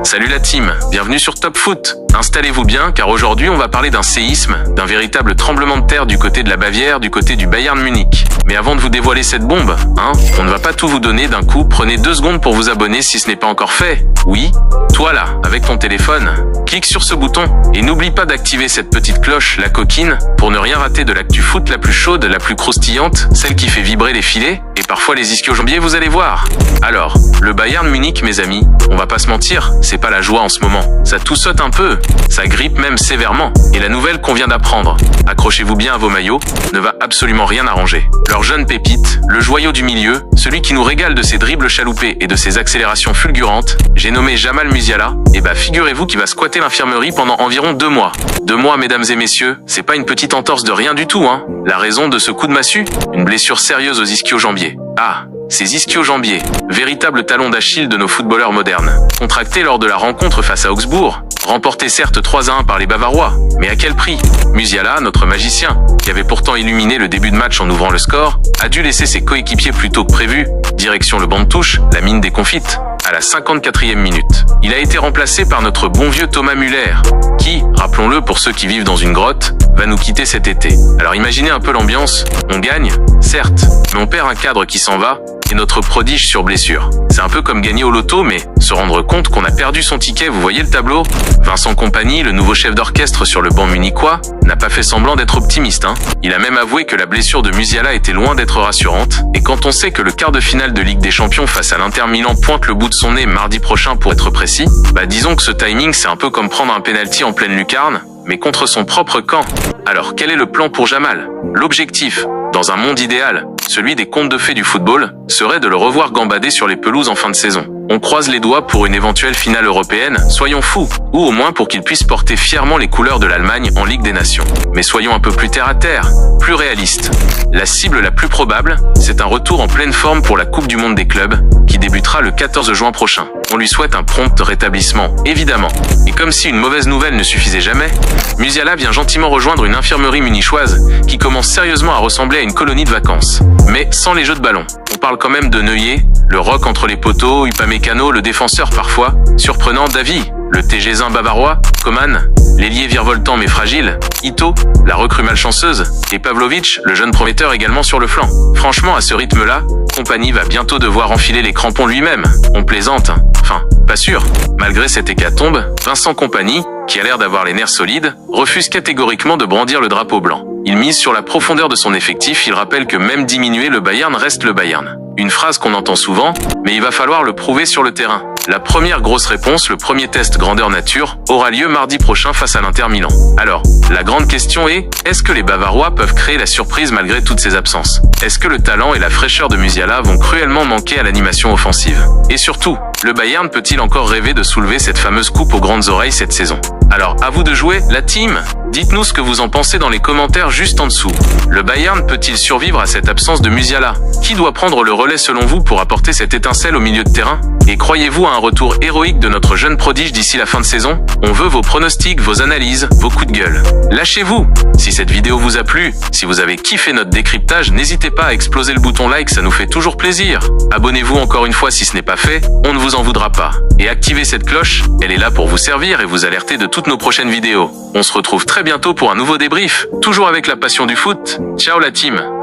Salut la team, bienvenue sur Top Foot. Installez-vous bien car aujourd'hui on va parler d'un séisme, d'un véritable tremblement de terre du côté de la Bavière, du côté du Bayern Munich. Mais avant de vous dévoiler cette bombe, on ne va pas tout vous donner d'un coup, prenez 2 secondes pour vous abonner si ce n'est pas encore fait. Oui, toi là, avec ton téléphone, clique sur ce bouton et n'oublie pas d'activer cette petite cloche, la coquine, pour ne rien rater de l'actu foot la plus chaude, la plus croustillante, celle qui fait vibrer les filets et parfois les ischio-jambiers, vous allez voir. Alors, le Bayern Munich mes amis, on va pas se mentir, c'est pas la joie en ce moment. Ça tout saute un peu, ça grippe même sévèrement. Et la nouvelle qu'on vient d'apprendre, accrochez-vous bien à vos maillots, ne va absolument rien arranger. Leur jeune pépite, le joyau du milieu, celui qui nous régale de ses dribbles chaloupés et de ses accélérations fulgurantes, j'ai nommé Jamal Musiala, et bah figurez-vous qu'il va squatter l'infirmerie pendant environ 2 mois. 2 mois mesdames et messieurs, c'est pas une petite entorse de rien du tout La raison de ce coup de massue, une blessure sérieuse aux ischio-jambiers. Ah, ces ischio-jambiers, véritable talon d'Achille de nos footballeurs modernes. Contracté lors de la rencontre face à Augsbourg, remporté certes 3-1 par les Bavarois, mais à quel prix? Musiala, notre magicien, qui avait pourtant illuminé le début de match en ouvrant le score, a dû laisser ses coéquipiers plus tôt que prévu, direction le banc de touche, la mine des confites, à la 54e minute. Il a été remplacé par notre bon vieux Thomas Müller, qui, rappelons-le pour ceux qui vivent dans une grotte, va nous quitter cet été. Alors imaginez un peu l'ambiance, on gagne, certes, mais on perd un cadre qui s'en va, et notre prodige sur blessure. C'est un peu comme gagner au loto, mais se rendre compte qu'on a perdu son ticket, vous voyez le tableau? Vincent Kompany, le nouveau chef d'orchestre sur le banc munichois, n'a pas fait semblant d'être optimiste. Il a même avoué que la blessure de Musiala était loin d'être rassurante, et quand on sait que le quart de finale de Ligue des Champions face à l'Inter Milan pointe le bout de son nez mardi prochain pour être précis, disons que ce timing c'est un peu comme prendre un penalty en pleine lucarne, mais contre son propre camp. Alors quel est le plan pour Jamal? L'objectif, dans un monde idéal, celui des contes de fées du football, serait de le revoir gambader sur les pelouses en fin de saison. On croise les doigts pour une éventuelle finale européenne, soyons fous, ou au moins pour qu'il puisse porter fièrement les couleurs de l'Allemagne en Ligue des Nations. Mais soyons un peu plus terre à terre, plus réalistes. La cible la plus probable, c'est un retour en pleine forme pour la Coupe du Monde des clubs, qui débutera le 14 juin prochain. On lui souhaite un prompt rétablissement, évidemment. Et comme si une mauvaise nouvelle ne suffisait jamais, Musiala vient gentiment rejoindre une infirmerie munichoise qui commence sérieusement à ressembler à une colonie de vacances. Mais sans les jeux de ballon. On parle quand même de Neuillet, le roc entre les poteaux, Upamecano, le défenseur parfois, surprenant Davy, le TG1 bavarois, Coman, l'ailier virevoltant mais fragile, Ito, la recrue malchanceuse, et Pavlovic, le jeune prometteur également sur le flanc. Franchement, à ce rythme-là, Kompany va bientôt devoir enfiler les crampons lui-même. On plaisante, Enfin, pas sûr. Malgré cette hécatombe, Vincent Kompany, qui a l'air d'avoir les nerfs solides, refuse catégoriquement de brandir le drapeau blanc. Il mise sur la profondeur de son effectif, il rappelle que même diminué, le Bayern reste le Bayern. Une phrase qu'on entend souvent, mais il va falloir le prouver sur le terrain. La première grosse réponse, le premier test grandeur nature, aura lieu mardi prochain face à l'Inter Milan. Alors, la grande question est, est-ce que les Bavarois peuvent créer la surprise malgré toutes ces absences? Est-ce que le talent et la fraîcheur de Musiala vont cruellement manquer à l'animation offensive? Et surtout, le Bayern peut-il encore rêver de soulever cette fameuse coupe aux grandes oreilles cette saison? Alors, à vous de jouer, la team! Dites-nous ce que vous en pensez dans les commentaires juste en dessous. Le Bayern peut-il survivre à cette absence de Musiala? Qui doit prendre le relais selon vous pour apporter cette étincelle au milieu de terrain? Et croyez-vous à un retour héroïque de notre jeune prodige d'ici la fin de saison? On veut vos pronostics, vos analyses, vos coups de gueule. Lâchez-vous! Si cette vidéo vous a plu, si vous avez kiffé notre décryptage, n'hésitez pas à exploser le bouton like, ça nous fait toujours plaisir. Abonnez-vous encore une fois si ce n'est pas fait, on ne vous en voudra pas. Et activez cette cloche, elle est là pour vous servir et vous alerter de toutes nos prochaines vidéos. On se retrouve très bientôt pour un nouveau débrief, toujours avec la passion du foot. Ciao la team!